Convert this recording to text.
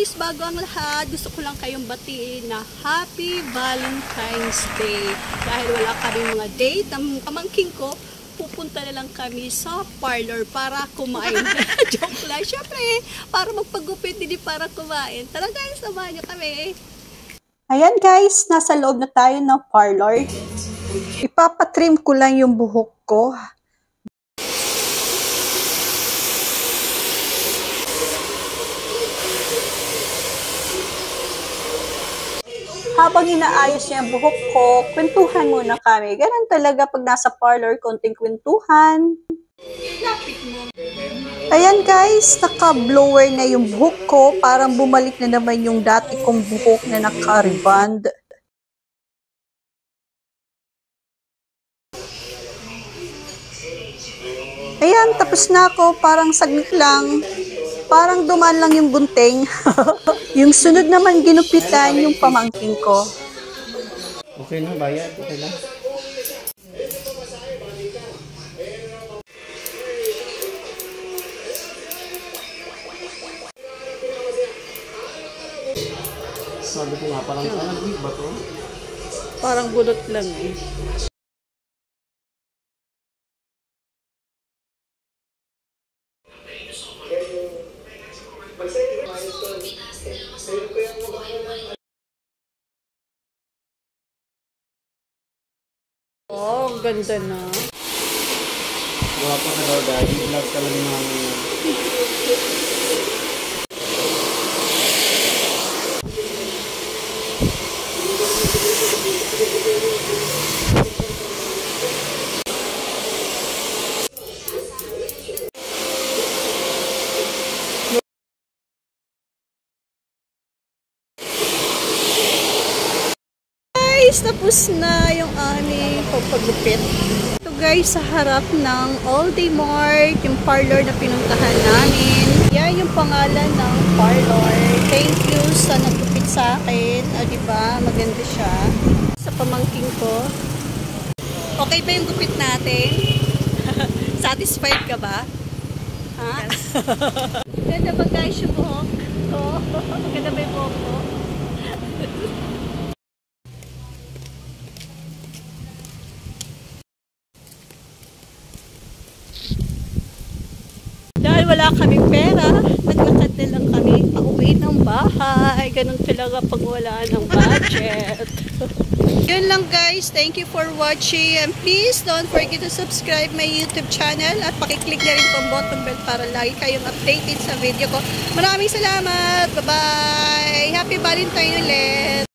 guys, bago ang lahat, gusto ko lang kayong batiin na Happy Valentine's Day. Dahil wala kaming mga date, ang pamangking ko, pupunta na lang kami sa parlor para kumain. Joke lang. Siyempre, para magpagupit, hindi para kumain. Tara guys, samahan niyo kami. Ayan guys, nasa loob na tayo ng parlor. Ipapatrim ko lang yung buhok ko. Habang inaayos niya ang buhok ko, kwentuhan muna kami. Ganun talaga pag nasa parlor, konting kwentuhan. Ayan guys, naka-blower na yung buhok ko. Parang bumalik na naman yung dati kong buhok na naka-rebond. Ayan, tapos na ako. Parang saglit lang. Parang dumaan lang yung gunting. Yung sunod naman ginupitan yung pamangking ko. Okay na, bayad. Okay na. Sabi ko nga, parang wig ba to? Parang bulot lang eh. Oh, ganda na. Wapa ka daw dahil. Vlog ka lang namin. Tapos na yung aming pagpagupit. Ito guys, sa harap ng All Day Mart, yung parlor na pinuntahan namin. Yan yung pangalan ng parlor. Thank you sa nagupit sa akin. O diba, maganda siya. Sa pamangking ko. Okay ba yung gupit natin? Satisfied ka ba? Ha? Ganda ba guys yung buhok ko? Ganda ba yung buhok ko? Dahil wala kaming pera, naglakad na lang kami pauwi ng bahay. Ganun talaga pag wala ng budget. Yun lang guys. Thank you for watching. And please don't forget to subscribe my YouTube channel. At pakiclick na rin pong button bell para lagi kayong updated sa video ko. Maraming salamat. Bye-bye. Happy Valentine ulit.